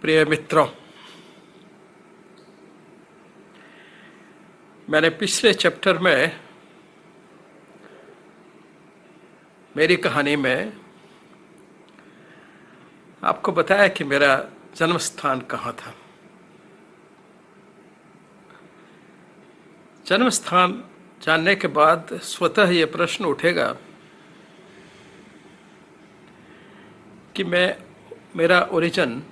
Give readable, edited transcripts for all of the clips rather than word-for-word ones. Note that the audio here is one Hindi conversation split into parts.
प्रिय मित्रों, मैंने पिछले चैप्टर में मेरी कहानी में आपको बताया कि मेरा जन्म स्थान कहाँ था। जन्म स्थान जानने के बाद स्वतः ये प्रश्न उठेगा कि मेरा ओरिजिन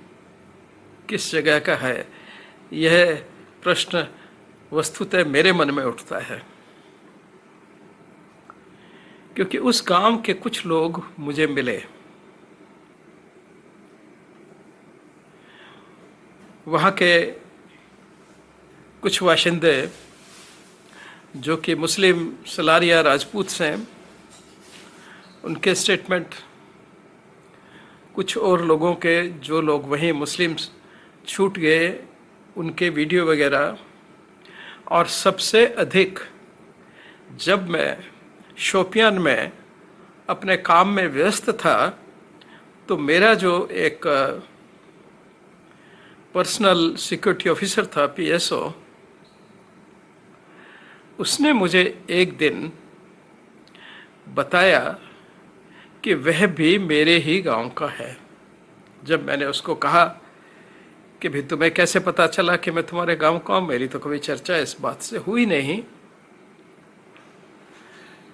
किस जगह का है। यह प्रश्न वस्तुतः मेरे मन में उठता है, क्योंकि उस गांव के कुछ लोग मुझे मिले। वहाँ के कुछ बाशिंदे जो कि मुस्लिम सलारिया राजपूत हैं, उनके स्टेटमेंट, कुछ और लोगों के जो लोग वहीं मुस्लिम छूट गए उनके वीडियो वगैरह, और सबसे अधिक जब मैं शोपियान में अपने काम में व्यस्त था तो मेरा जो एक पर्सनल सिक्योरिटी ऑफिसर था, पीएसओ, उसने मुझे एक दिन बताया कि वह भी मेरे ही गांव का है। जब मैंने उसको कहा कि भाई तुम्हें कैसे पता चला कि मैं तुम्हारे गांव का हूं, मेरी तो कभी चर्चा इस बात से हुई नहीं,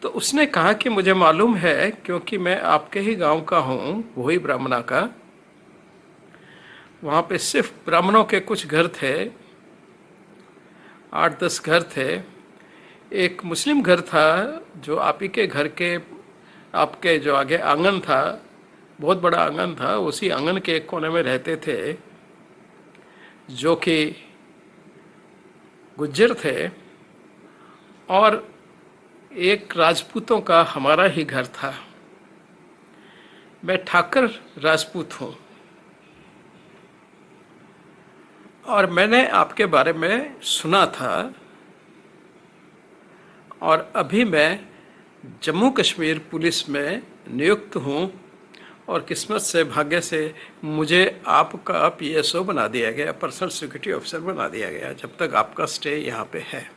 तो उसने कहा कि मुझे मालूम है, क्योंकि मैं आपके ही गांव का हूं, वही ब्राह्मणा का। वहां पे सिर्फ ब्राह्मणों के कुछ घर थे, 8-10 घर थे। एक मुस्लिम घर था जो आप ही के घर के, आपके जो आगे आंगन था, बहुत बड़ा आंगन था, उसी आंगन के एक कोने में रहते थे, जो कि गुज्जर थे। और एक राजपूतों का हमारा ही घर था। मैं ठाकर राजपूत हूं और मैंने आपके बारे में सुना था, और अभी मैं जम्मू कश्मीर पुलिस में नियुक्त हूं, और किस्मत से, भाग्य से मुझे आपका पीएसओ बना दिया गया, पर्सनल सिक्योरिटी ऑफिसर बना दिया गया, जब तक आपका स्टे यहाँ पे है।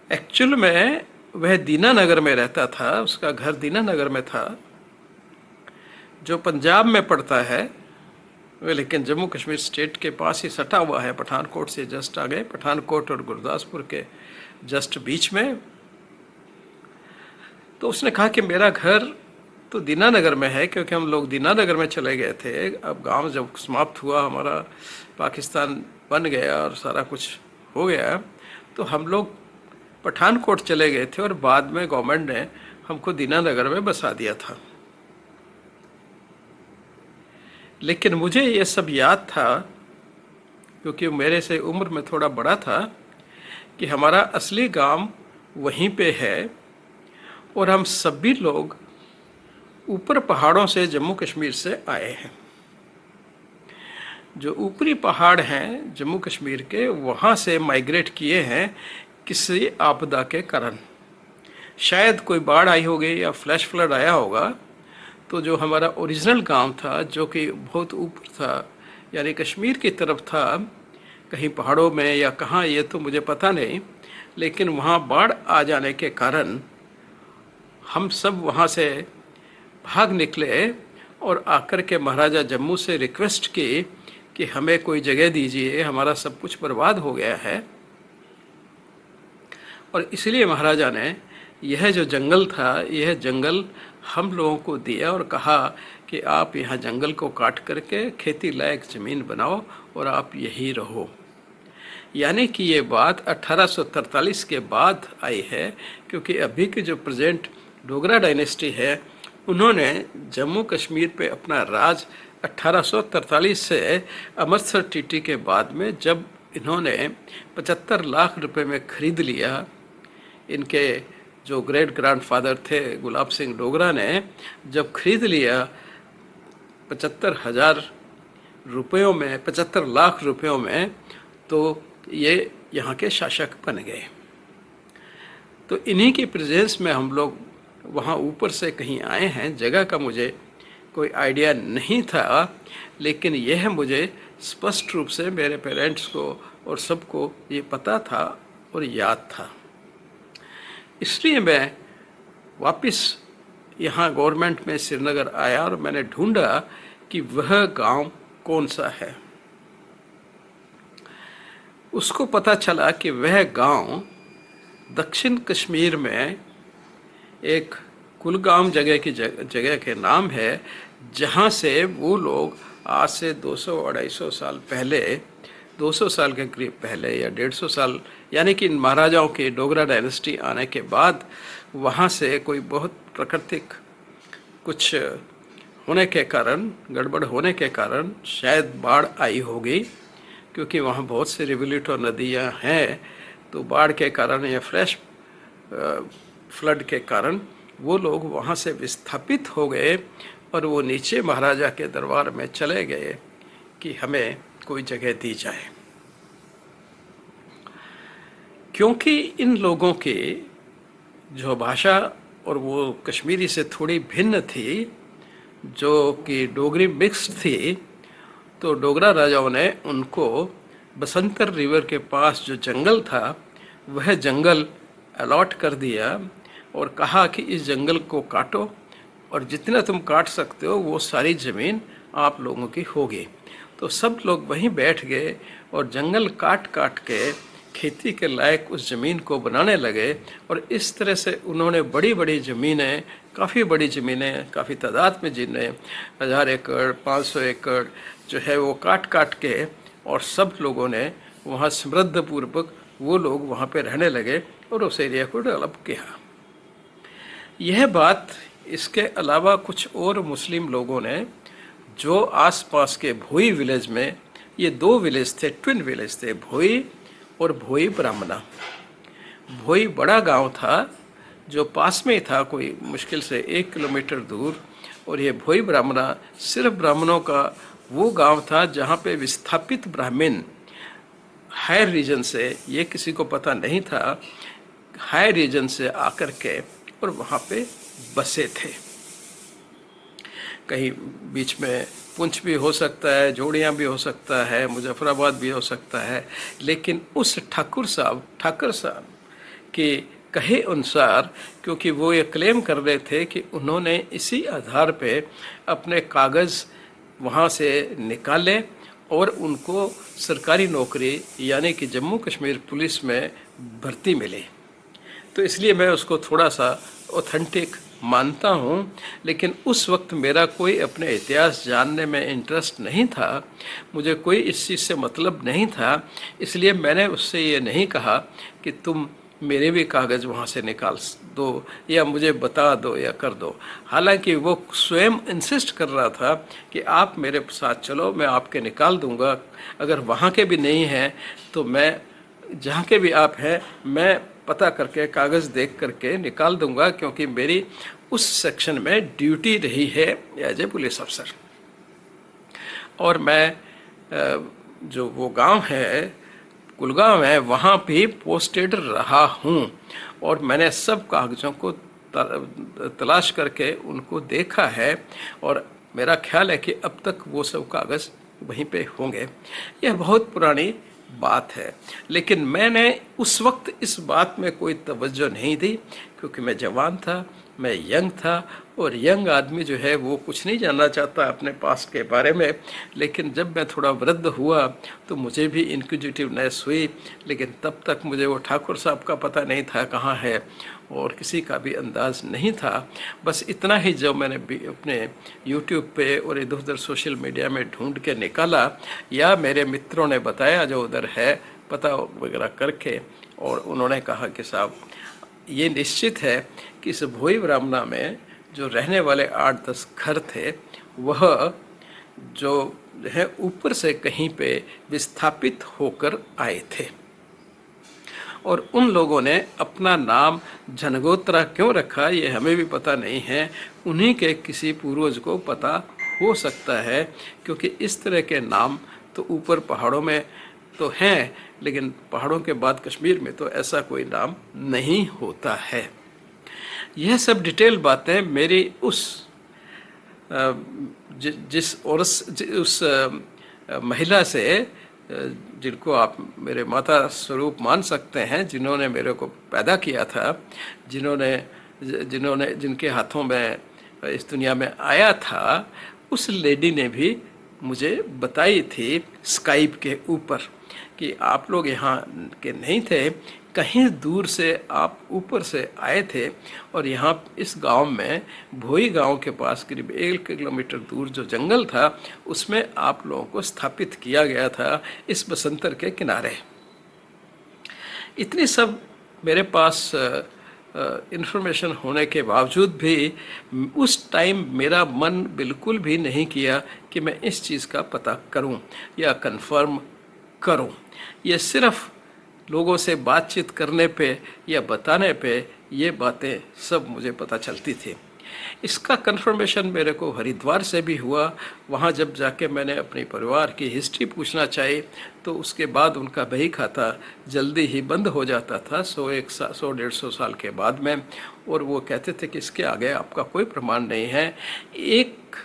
एक्चुअल में वह दीनानगर में रहता था, उसका घर दीनानगर में था, जो पंजाब में पड़ता है, वह लेकिन जम्मू कश्मीर स्टेट के पास ही सटा हुआ है। पठानकोट से जस्ट आगे, पठानकोट और गुरदासपुर के जस्ट बीच में। तो उसने कहा कि मेरा घर तो दीनानगर में है, क्योंकि हम लोग दीनानगर में चले गए थे। अब गांव जब समाप्त हुआ, हमारा पाकिस्तान बन गया और सारा कुछ हो गया, तो हम लोग पठानकोट चले गए थे, और बाद में गवर्नमेंट ने हमको दीनानगर में बसा दिया था। लेकिन मुझे ये सब याद था, क्योंकि मेरे से उम्र में थोड़ा बड़ा था, कि हमारा असली गांव वहीं पे है, और हम सभी लोग ऊपर पहाड़ों से जम्मू कश्मीर से आए हैं। जो ऊपरी पहाड़ हैं जम्मू कश्मीर के, वहाँ से माइग्रेट किए हैं किसी आपदा के कारण। शायद कोई बाढ़ आई होगी या फ्लैश फ्लड आया होगा, तो जो हमारा ओरिजिनल गांव था, जो कि बहुत ऊपर था, यानी कश्मीर की तरफ था, कहीं पहाड़ों में या कहाँ, ये तो मुझे पता नहीं, लेकिन वहाँ बाढ़ आ जाने के कारण हम सब वहाँ से भाग निकले, और आकर के महाराजा जम्मू से रिक्वेस्ट की कि हमें कोई जगह दीजिए, हमारा सब कुछ बर्बाद हो गया है। और इसलिए महाराजा ने यह जो जंगल था, यह जंगल हम लोगों को दिया, और कहा कि आप यहाँ जंगल को काट करके खेती लायक ज़मीन बनाओ और आप यहीं रहो। यानी कि ये बात 1843 के बाद आई है, क्योंकि अभी की जो प्रेजेंट डोगरा डायनेस्टी है, उन्होंने जम्मू कश्मीर पे अपना राज 1843 से अमृतसर टीटी के बाद में, जब इन्होंने 75 लाख रुपए में खरीद लिया, इनके जो ग्रेट ग्रैंडफादर थे गुलाब सिंह डोगरा ने जब खरीद लिया 75,000 रुपयों में, 75 लाख रुपयों में, तो ये यहाँ के शासक बन गए। तो इन्हीं की प्रेजेंस में हम लोग वहाँ ऊपर से कहीं आए हैं। जगह का मुझे कोई आइडिया नहीं था, लेकिन यह मुझे स्पष्ट रूप से मेरे पेरेंट्स को और सबको ये पता था और याद था। इसलिए मैं वापस यहाँ गवर्नमेंट में श्रीनगर आया और मैंने ढूंढा कि वह गांव कौन सा है। उसको पता चला कि वह गांव दक्षिण कश्मीर में एक कुलगाम जगह के नाम है, जहाँ से वो लोग आज से 200-250 साल पहले, 200 साल के करीब पहले या 150 साल, यानी कि महाराजाओं की डोगरा डायनेस्टी आने के बाद वहाँ से कोई बहुत प्राकृतिक कुछ होने के कारण, गड़बड़ होने के कारण शायद बाढ़ आई होगी, क्योंकि वहाँ बहुत से रिवुलेट और नदियाँ हैं। तो बाढ़ के कारण या फ्लैश फ्लड के कारण वो लोग वहाँ से विस्थापित हो गए और वो नीचे महाराजा के दरबार में चले गए कि हमें कोई जगह दी जाए। क्योंकि इन लोगों की जो भाषा और वो कश्मीरी से थोड़ी भिन्न थी, जो कि डोगरी मिक्स्ड थी, तो डोगरा राजाओं ने उनको बसंतर रिवर के पास जो जंगल था वह जंगल अलॉट कर दिया और कहा कि इस जंगल को काटो और जितना तुम काट सकते हो वो सारी ज़मीन आप लोगों की होगी। तो सब लोग वहीं बैठ गए और जंगल काट काट के खेती के लायक उस ज़मीन को बनाने लगे। और इस तरह से उन्होंने बड़ी बड़ी ज़मीनें, काफ़ी बड़ी ज़मीनें, काफ़ी तादाद में ज़मीनें, 1000 एकड़, 500 एकड़ जो है वो काट काट के, और सब लोगों ने वहाँ समृद्धपूर्वक वो लोग वहाँ पे रहने लगे और उस एरिया को डेवलप किया। यह बात इसके अलावा कुछ और मुस्लिम लोगों ने जो आसपास के भोई विलेज में, ये 2 विलेज थे, ट्विन विलेज थे, भोई और भोई ब्राह्मणा। भोई बड़ा गांव था जो पास में ही था, कोई मुश्किल से 1 किलोमीटर दूर, और ये भोई ब्राह्मणा सिर्फ ब्राह्मणों का वो गांव था जहाँ पे विस्थापित ब्राह्मण हायर रीजन से, ये किसी को पता नहीं था, हायर रीजन से आकर के और वहाँ पे बसे थे। कहीं बीच में पुंछ भी हो सकता है, जोड़ियाँ भी हो सकता है, मुजफ्फराबाद भी हो सकता है, लेकिन उस ठाकुर साहब के कहे अनुसार, क्योंकि वो ये क्लेम कर रहे थे कि उन्होंने इसी आधार पे अपने कागज़ वहाँ से निकाले और उनको सरकारी नौकरी यानी कि जम्मू कश्मीर पुलिस में भर्ती मिली, तो इसलिए मैं उसको थोड़ा सा ऑथेंटिक मानता हूँ। लेकिन उस वक्त मेरा कोई अपने इतिहास जानने में इंटरेस्ट नहीं था, मुझे कोई इस चीज़ से मतलब नहीं था, इसलिए मैंने उससे ये नहीं कहा कि तुम मेरे भी कागज़ वहाँ से निकाल दो या मुझे बता दो या कर दो। हालांकि वो स्वयं इंसिस्ट कर रहा था कि आप मेरे साथ चलो, मैं आपके निकाल दूंगा, अगर वहाँ के भी नहीं हैं तो मैं जहाँ के भी आप हैं मैं पता करके कागज़ देख करके निकाल दूंगा, क्योंकि मेरी उस सेक्शन में ड्यूटी रही है एज ए पुलिस अफसर। और मैं जो वो गांव है, कुलगाम है, वहाँ भी पोस्टेड रहा हूँ और मैंने सब कागज़ों को तलाश करके उनको देखा है और मेरा ख्याल है कि अब तक वो सब कागज़ वहीं पे होंगे। यह बहुत पुरानी बात है, लेकिन मैंने उस वक्त इस बात में कोई तवज्जो नहीं दी, क्योंकि मैं जवान था, मैं यंग था, और यंग आदमी जो है वो कुछ नहीं जानना चाहता अपने पास्ट के बारे में। लेकिन जब मैं थोड़ा वृद्ध हुआ तो मुझे भी इंक्विजिटिवनेस हुई, लेकिन तब तक मुझे वो ठाकुर साहब का पता नहीं था कहाँ है, और किसी का भी अंदाज नहीं था। बस इतना ही जो मैंने अपने यूट्यूब पे और इधर उधर सोशल मीडिया में ढूंढ के निकाला, या मेरे मित्रों ने बताया जो उधर है पता वगैरह करके, और उन्होंने कहा कि साहब ये निश्चित है कि इस भोई ब्राह्मणा में जो रहने वाले 8-10 घर थे, वह जो है ऊपर से कहीं पे विस्थापित होकर आए थे, और उन लोगों ने अपना नाम झनगोत्रा क्यों रखा ये हमें भी पता नहीं है, उन्हीं के किसी पूर्वज को पता हो सकता है, क्योंकि इस तरह के नाम तो ऊपर पहाड़ों में तो हैं, लेकिन पहाड़ों के बाद कश्मीर में तो ऐसा कोई नाम नहीं होता है। यह सब डिटेल बातें मेरी उस जिस औरत उस महिला से जिनको आप मेरे माता स्वरूप मान सकते हैं, जिन्होंने मेरे को पैदा किया था, जिन्होंने जिन्होंने जिनके हाथों में इस दुनिया में आया था, उस लेडी ने भी मुझे बताई थी स्काइप के ऊपर कि आप लोग यहाँ के नहीं थे, कहीं दूर से आप ऊपर से आए थे और यहाँ इस गांव में भोई गांव के पास करीब 1 किलोमीटर दूर जो जंगल था उसमें आप लोगों को स्थापित किया गया था इस बसंतर के किनारे। इतनी सब मेरे पास इन्फॉर्मेशन होने के बावजूद भी उस टाइम मेरा मन बिल्कुल भी नहीं किया कि मैं इस चीज़ का पता करूं या कंफर्म करूं। ये सिर्फ लोगों से बातचीत करने पे या बताने पे ये बातें सब मुझे पता चलती थी। इसका कंफर्मेशन मेरे को हरिद्वार से भी हुआ। वहाँ जब जाके मैंने अपने परिवार की हिस्ट्री पूछना चाहिए तो उसके बाद उनका बही खाता जल्दी ही बंद हो जाता था 100-150 साल के बाद में, और वो कहते थे कि इसके आगे आपका कोई प्रमाण नहीं है। एक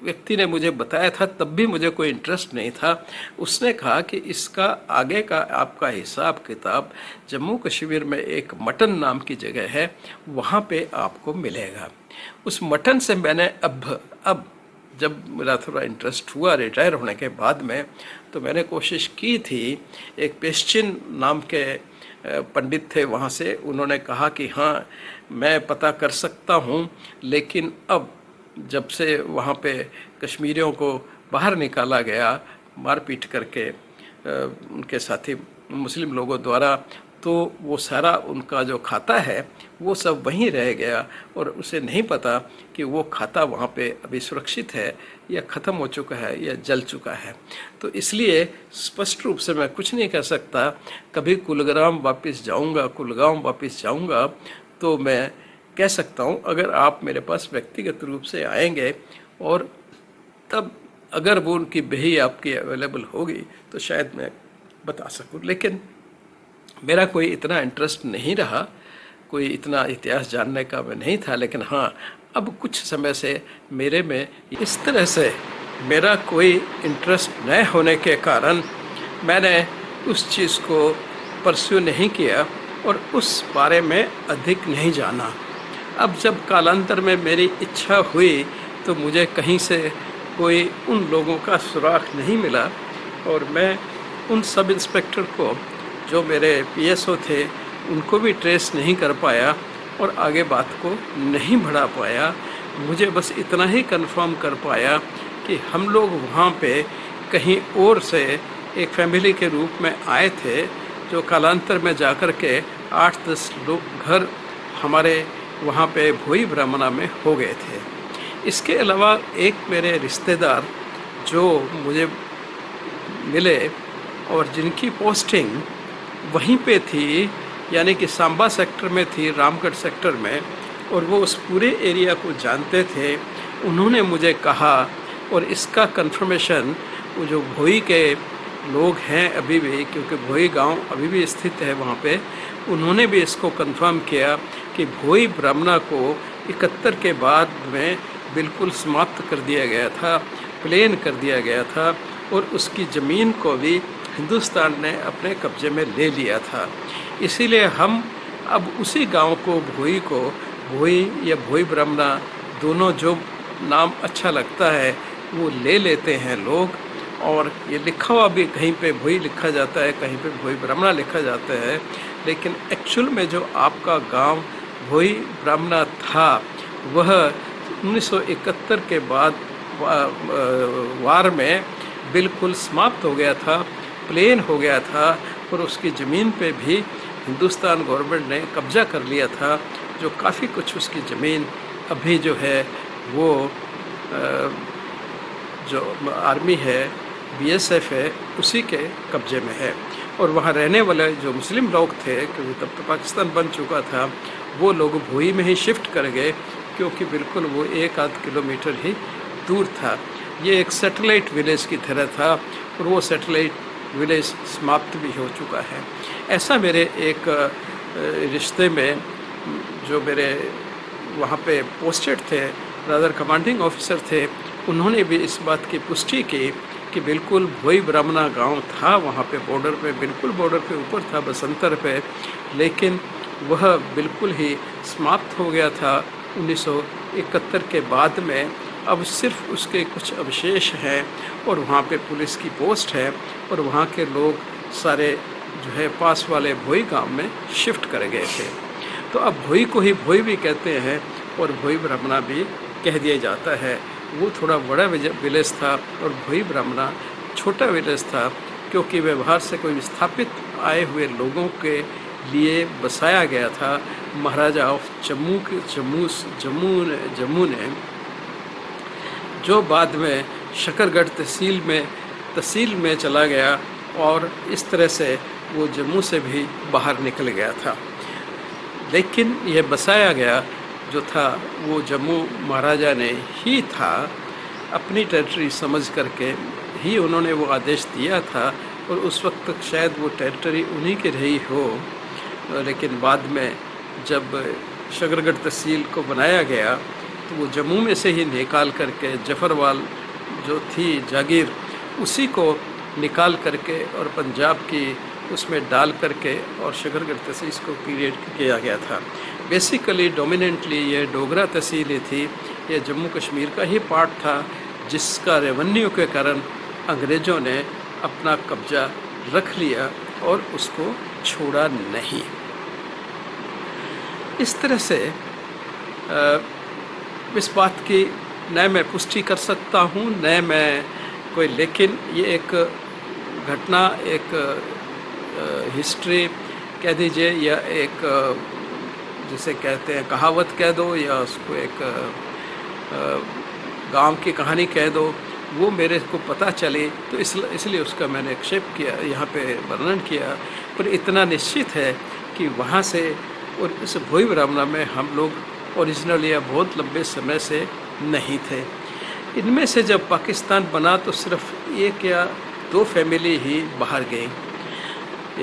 व्यक्ति ने मुझे बताया था, तब भी मुझे कोई इंटरेस्ट नहीं था। उसने कहा कि इसका आगे का आपका हिसाब किताब जम्मू कश्मीर में एक मटन नाम की जगह है, वहाँ पे आपको मिलेगा। उस मटन से मैंने अब जब मेरा थोड़ा इंटरेस्ट हुआ रिटायर होने के बाद में, तो मैंने कोशिश की थी। एक पेश्चिन नाम के पंडित थे वहाँ से, उन्होंने कहा कि हाँ मैं पता कर सकता हूँ, लेकिन अब जब से वहाँ पे कश्मीरियों को बाहर निकाला गया मारपीट करके उनके साथी मुस्लिम लोगों द्वारा, तो वो सारा उनका जो खाता है वो सब वहीं रह गया और उसे नहीं पता कि वो खाता वहाँ पे अभी सुरक्षित है या ख़त्म हो चुका है या जल चुका है। तो इसलिए स्पष्ट रूप से मैं कुछ नहीं कह सकता। कभी कुलगाम वापस जाऊँगा तो मैं कह सकता हूँ, अगर आप मेरे पास व्यक्तिगत रूप से आएंगे और तब अगर वो उनकी बही आपकी अवेलेबल होगी तो शायद मैं बता सकूँ। लेकिन मेरा कोई इतना इंटरेस्ट नहीं रहा, कोई इतना इतिहास जानने का मैं नहीं था। लेकिन हाँ, अब कुछ समय से मेरे में इस तरह से मेरा कोई इंटरेस्ट न होने के कारण मैंने उस चीज़ को परस्यू नहीं किया और उस बारे में अधिक नहीं जाना। अब जब कालांतर में मेरी इच्छा हुई तो मुझे कहीं से कोई उन लोगों का सुराग नहीं मिला और मैं उन सब इंस्पेक्टर को जो मेरे पीएसओ थे उनको भी ट्रेस नहीं कर पाया और आगे बात को नहीं बढ़ा पाया। मुझे बस इतना ही कंफर्म कर पाया कि हम लोग वहाँ पे कहीं और से एक फैमिली के रूप में आए थे, जो कालांतर में जाकर के 8-10 लोग घर हमारे वहाँ पे भोई ब्राह्मणा में हो गए थे। इसके अलावा एक मेरे रिश्तेदार जो मुझे मिले और जिनकी पोस्टिंग वहीं पे थी, यानी कि सांबा सेक्टर में थी, रामगढ़ सेक्टर में, और वो उस पूरे एरिया को जानते थे। उन्होंने मुझे कहा, और इसका कंफर्मेशन वो जो भोई के लोग हैं अभी भी, क्योंकि भोई गांव अभी भी स्थित है वहाँ पे, उन्होंने भी इसको कंफर्म किया कि भोई ब्राह्मणा को 71 के बाद में बिल्कुल समाप्त कर दिया गया था, प्लेन कर दिया गया था, और उसकी ज़मीन को भी हिंदुस्तान ने अपने कब्ज़े में ले लिया था। इसीलिए हम अब उसी गांव को भोई या भोई ब्राह्मणा, दोनों जो नाम अच्छा लगता है वो ले लेते हैं लोग। और ये लिखा हुआ भी कहीं पे भोई लिखा जाता है, कहीं पे भोई ब्राह्मणा लिखा जाता है, लेकिन एक्चुअल में जो आपका गांव भोई ब्राह्मणा था वह 1971 के बाद वार में बिल्कुल समाप्त हो गया था, प्लेन हो गया था, और उसकी ज़मीन पे भी हिंदुस्तान गवर्नमेंट ने कब्ज़ा कर लिया था, जो काफ़ी कुछ उसकी ज़मीन अभी जो है वो जो आर्मी है, बीएसएफ है, उसी के कब्ज़े में है। और वहाँ रहने वाले जो मुस्लिम लोग थे, क्योंकि तब तो पाकिस्तान बन चुका था, वो लोग भोई में ही शिफ्ट कर गए, क्योंकि बिल्कुल वो 1-8 किलोमीटर ही दूर था। ये एक सैटेलाइट विलेज की तरह था, और वो सैटेलाइट विलेज समाप्त भी हो चुका है। ऐसा मेरे एक रिश्ते में जो मेरे वहाँ पे पोस्टेड थे, रादर कमांडिंग ऑफिसर थे, उन्होंने भी इस बात की पुष्टि की कि बिल्कुल भोई ब्राह्मणा गांव था वहाँ पे बॉर्डर पे, बिल्कुल बॉर्डर पे ऊपर था बसंतर पे, लेकिन वह बिल्कुल ही समाप्त हो गया था 1971 के बाद में। अब सिर्फ उसके कुछ अवशेष हैं और वहाँ पे पुलिस की पोस्ट है और वहाँ के लोग सारे जो है पास वाले भोई गांव में शिफ्ट कर गए थे। तो अब भोई को ही भोई भी कहते हैं और भोई ब्राह्मणा भी कह दिया जाता है। वो थोड़ा बड़ा विलेज था और भोई ब्राह्मणा छोटा विलेज था, क्योंकि व्यवहार से कोई विस्थापित आए हुए लोगों के लिए बसाया गया था। महाराजा ऑफ जम्मू ने जो बाद में शकरगढ़ तहसील में चला गया और इस तरह से वो जम्मू से भी बाहर निकल गया था। लेकिन यह बसाया गया जो था वो जम्मू महाराजा ने ही था, अपनी टेरिटरी समझ करके ही उन्होंने वो आदेश दिया था और उस वक्त तक शायद वो टेरिटरी उन्हीं की रही हो। लेकिन बाद में जब शकरगढ़ तहसील को बनाया गया तो वो जम्मू में से ही निकाल करके जफरवाल जो थी जागीर उसी को निकाल करके और पंजाब की उसमें डाल करके और शकरगढ़ तहसील को क्रिएट किया गया था। बेसिकली डोमिनेंटली ये डोगरा तहसील ही थी, ये जम्मू कश्मीर का ही पार्ट था, जिसका रेवेन्यू के कारण अंग्रेज़ों ने अपना कब्जा रख लिया और उसको छोड़ा नहीं। इस तरह से इस बात की न मैं पुष्टि कर सकता हूँ न मैं कोई, लेकिन ये एक घटना, एक हिस्ट्री कह दीजिए या एक जिसे कहते हैं कहावत कह दो या उसको एक गांव की कहानी कह दो, वो मेरे को पता चली तो इसलिए उसका मैंने एक्सेप्ट किया, यहाँ पे वर्णन किया। पर इतना निश्चित है कि वहाँ से और इस भोई ब्राह्मणा में हम लोग ओरिजिनल या बहुत लंबे समय से नहीं थे। इनमें से जब पाकिस्तान बना तो सिर्फ एक या दो फैमिली ही बाहर गई।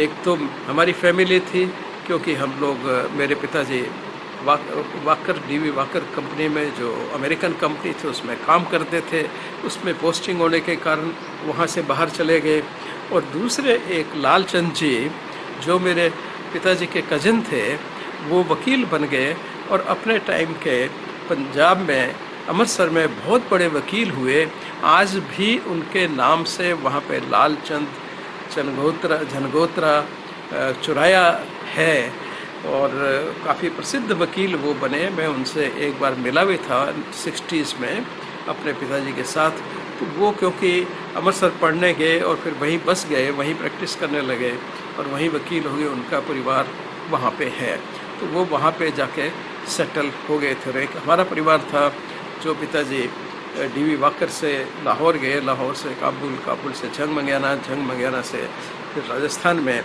एक तो हमारी फैमिली थी, क्योंकि हम लोग, मेरे पिताजी वाकर डीवी वाकर कंपनी में जो अमेरिकन कंपनी थी उसमें काम करते थे, उसमें पोस्टिंग होने के कारण वहाँ से बाहर चले गए। और दूसरे एक लालचंद जी जो मेरे पिताजी के कज़न थे वो वकील बन गए और अपने टाइम के पंजाब में अमृतसर में बहुत बड़े वकील हुए। आज भी उनके नाम से वहाँ पे लालचंद झनगोत्रा चुराया है और काफ़ी प्रसिद्ध वकील वो बने। मैं उनसे एक बार मिला भी था 60s में अपने पिताजी के साथ। तो वो क्योंकि अमृतसर पढ़ने गए और फिर वहीं बस गए, वहीं प्रैक्टिस करने लगे और वहीं वकील हो गए, उनका परिवार वहाँ पे है, तो वो वहाँ पे जाके सेटल हो गए थे। एक हमारा परिवार था जो पिताजी डीवी वाकर से लाहौर गए, लाहौर से काबुल, काबुल से झंग मंगियाना से फिर राजस्थान में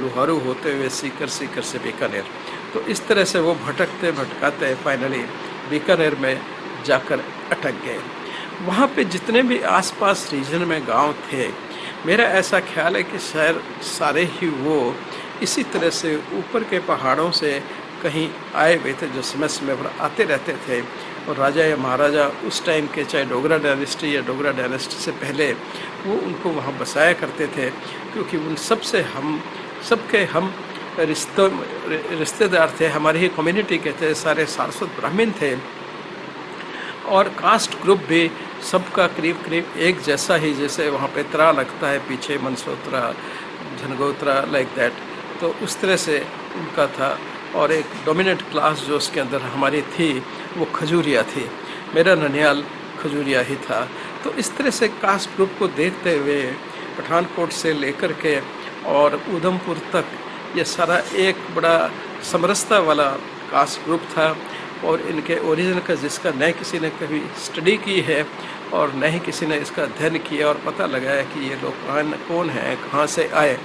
लुहारू होते हुए सीकर से बीकानेर। तो इस तरह से वो भटकते भटकाते फाइनली बीकानेर में जाकर अटक गए। वहाँ पे जितने भी आसपास रीजन में गांव थे, मेरा ऐसा ख्याल है कि शायद सारे ही वो इसी तरह से ऊपर के पहाड़ों से कहीं आए हुए थे, जो समय समय पर आते रहते थे। और राजा या महाराजा उस टाइम के, चाहे डोगरा डायनेस्टी या डोगरा डायनेस्टी से पहले, वो उनको वहाँ बसाया करते थे, क्योंकि उन सबके हम रिश्तेदार थे, हमारी ही कम्युनिटी के थे, सारे सारस्वत ब्राह्मण थे और कास्ट ग्रुप भी सबका करीब करीब एक जैसा ही, जैसे वहाँ पे त्रा लगता है पीछे, मनसोत्रा, झनगोत्रा, लाइक दैट। तो उस तरह से उनका था। और एक डोमिनेंट क्लास जो उसके अंदर हमारी थी वो खजूरिया थी। मेरा ननियाल खजूरिया ही था। तो इस तरह से कास्ट ग्रुप को देखते हुए पठानकोट से लेकर के और उधमपुर तक ये सारा एक बड़ा समरसता वाला कास्ट ग्रुप था। और इनके ओरिजिन का जिसका न किसी ने कभी स्टडी की है और न ही किसी ने इसका अध्ययन किया और पता लगाया कि ये लोग कौन हैं, कहाँ से आए।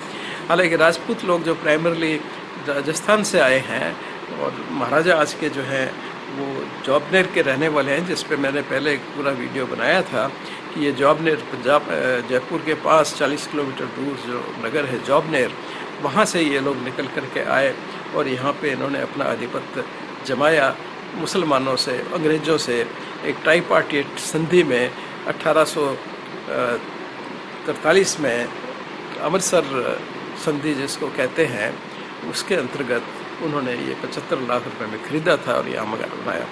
हालांकि राजपूत लोग जो प्राइमरली राजस्थान से आए हैं और महाराजा आज के जो हैं वो जॉबनेर के रहने वाले हैं, जिस पे मैंने पहले एक पूरा वीडियो बनाया था कि ये जॉबनेर पंजाब जयपुर के पास 40 किलोमीटर दूर जो नगर है जॉबनेर, वहाँ से ये लोग निकल कर के आए और यहाँ पे इन्होंने अपना आधिपत्य जमाया मुसलमानों से, अंग्रेज़ों से। एक ट्राईपार्टीट संधि में 1843 में अमृतसर संधि जिसको कहते हैं, उसके अंतर्गत उन्होंने ये 75 लाख रुपए में खरीदा था और यहाँ मकान बनाया।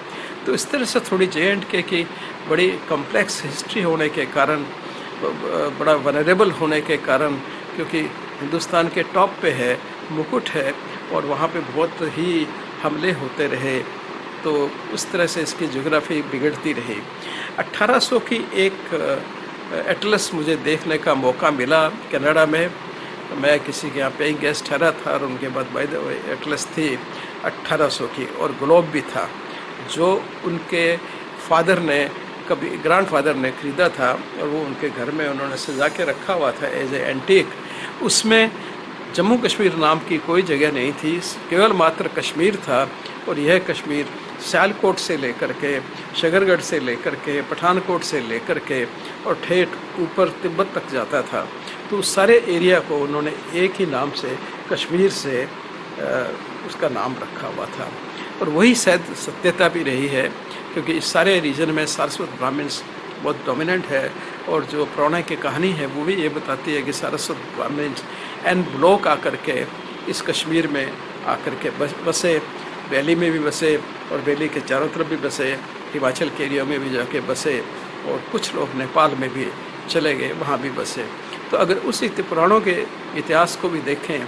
तो इस तरह से थोड़ी J&K की बड़ी कॉम्प्लेक्स हिस्ट्री होने के कारण, बड़ा वनरेबल होने के कारण, क्योंकि हिंदुस्तान के टॉप पे है, मुकुट है, और वहाँ पे बहुत ही हमले होते रहे, तो उस तरह से इसकी ज्योग्राफी बिगड़ती रही। 1800 की एक एटलस मुझे देखने का मौका मिला कनाडा में। मैं किसी के यहाँ पेइंग गेस्ट ठहरा था और उनके बाद बाय द वे एटलस थी 1800 की, और ग्लोब भी था जो उनके फादर ने, कभी ग्रैंडफादर ने खरीदा था, और वो उनके घर में उन्होंने सजा के रखा हुआ था एज ए एंटीक। उसमें जम्मू कश्मीर नाम की कोई जगह नहीं थी, केवल मात्र कश्मीर था, और यह कश्मीर सियालकोट से लेकर के, शकरगढ़ से लेकर के, पठानकोट से लेकर के और ठेठ ऊपर तिब्बत तक जाता था। तो उस सारे एरिया को उन्होंने एक ही नाम से, कश्मीर से उसका नाम रखा हुआ था, और वही शायद सत्यता भी रही है, क्योंकि इस सारे रीजन में सारस्वत ब्राह्मण्स बहुत डोमिनेंट है, और जो पौराणिक की कहानी है वो भी ये बताती है कि सारस्वत ब्राह्मण्स एन ब्लॉक आकर के इस कश्मीर में आकर के बसे, वैली में भी बसे और वैली के चारों तरफ भी बसे, हिमाचल के एरिया में भी जाके बसे, और कुछ लोग नेपाल में भी चले गए, वहाँ भी बसे। तो अगर उस पुराणों के इतिहास को भी देखें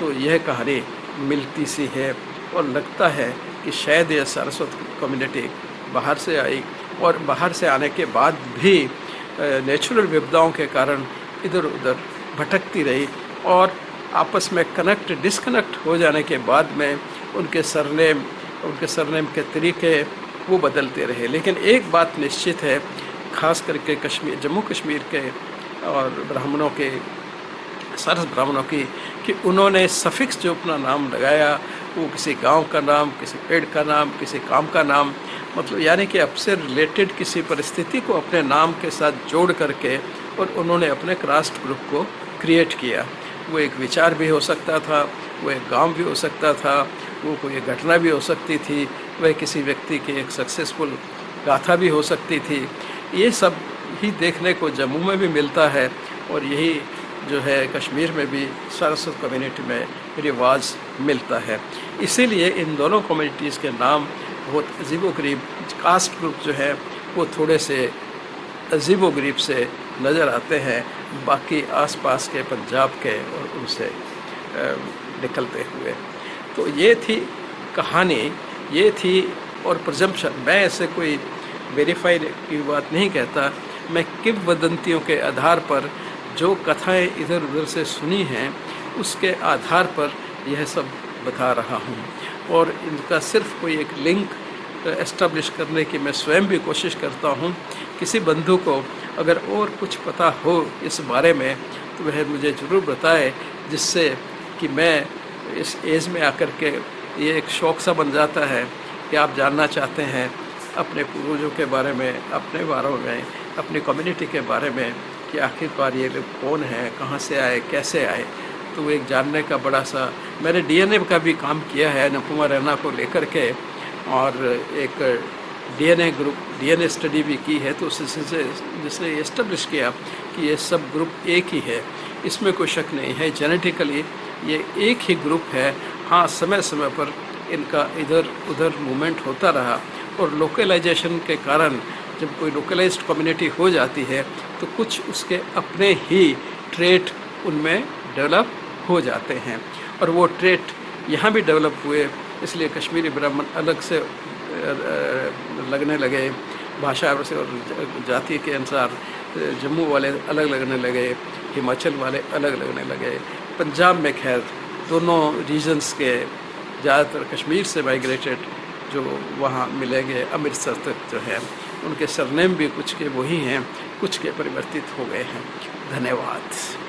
तो यह कहानी मिलती सी है, और लगता है कि शायद यह सारस्वत कम्युनिटी बाहर से आई, और बाहर से आने के बाद भी नेचुरल विपदाओं के कारण इधर उधर भटकती रही, और आपस में डिस्कनेक्ट हो जाने के बाद में उनके सरनेम के तरीके वो बदलते रहे। लेकिन एक बात निश्चित है, ख़ास करके जम्मू कश्मीर के और ब्राह्मणों के, सरस ब्राह्मणों की, कि उन्होंने सफिक्स जो अपना नाम लगाया वो किसी गांव का नाम, किसी पेड़ का नाम, किसी काम का नाम, मतलब यानी कि आपसे रिलेटेड किसी परिस्थिति को अपने नाम के साथ जोड़ करके, और उन्होंने अपने कास्ट ग्रुप को क्रिएट किया। वो एक विचार भी हो सकता था, वो एक गांव भी हो सकता था, वो कोई घटना भी हो सकती थी, वह किसी व्यक्ति की एक सक्सेसफुल गाथा भी हो सकती थी। ये सब ही देखने को जम्मू में भी मिलता है, और यही जो है कश्मीर में भी सारस्वत कम्युनिटी में रिवाज मिलता है। इसीलिए इन दोनों कम्युनिटीज़ के नाम बहुत अजीबोगरीब, कास्ट ग्रुप जो है वो थोड़े से अजीबोगरीब से नज़र आते हैं बाकी आसपास के पंजाब के और उनसे निकलते हुए। तो ये थी कहानी, ये थी, और प्रजम्पशन, मैं ऐसे कोई वेरीफाइड की बात नहीं कहता, मैं किंवदंतियों के आधार पर जो कथाएं इधर उधर से सुनी हैं उसके आधार पर यह सब बता रहा हूँ, और इनका सिर्फ कोई एक लिंक एस्टेब्लिश करने की मैं स्वयं भी कोशिश करता हूँ। किसी बंधु को अगर और कुछ पता हो इस बारे में तो वह मुझे ज़रूर बताए, जिससे कि मैं इस एज में आकर के, ये एक शौक़ सा बन जाता है कि आप जानना चाहते हैं अपने पूर्वजों के बारे में, अपने बारे में, अपनी कम्युनिटी के बारे में, कि आखिरकार ये लोग कौन हैं, कहाँ से आए, कैसे आए। तो वो एक जानने का बड़ा सा, मैंने DNA का भी काम किया है अनुपमा रैना को लेकर के, और एक DNA स्टडी भी की है, तो जिसने एस्टेब्लिश किया कि ये सब ग्रुप एक ही है, इसमें कोई शक नहीं है। जेनेटिकली ये एक ही ग्रुप है। हाँ, समय समय पर इनका इधर उधर मूवमेंट होता रहा, और लोकलाइजेशन के कारण जब कोई लोकलाइज्ड कम्युनिटी हो जाती है तो कुछ उसके अपने ही ट्रेट उनमें डेवलप हो जाते हैं, और वो ट्रेट यहाँ भी डेवलप हुए। इसलिए कश्मीरी ब्राह्मण अलग से लगने लगे, भाषा से और जाति के अनुसार जम्मू वाले अलग लगने लगे, हिमाचल वाले अलग लगने लगे। पंजाब में खैर दोनों रीजन्स के ज़्यादातर कश्मीर से माइग्रेटेड जो वहाँ मिलेंगे, अमृतसर तक जो है, उनके सरनेम भी कुछ के वही हैं, कुछ के परिवर्तित हो गए हैं। धन्यवाद।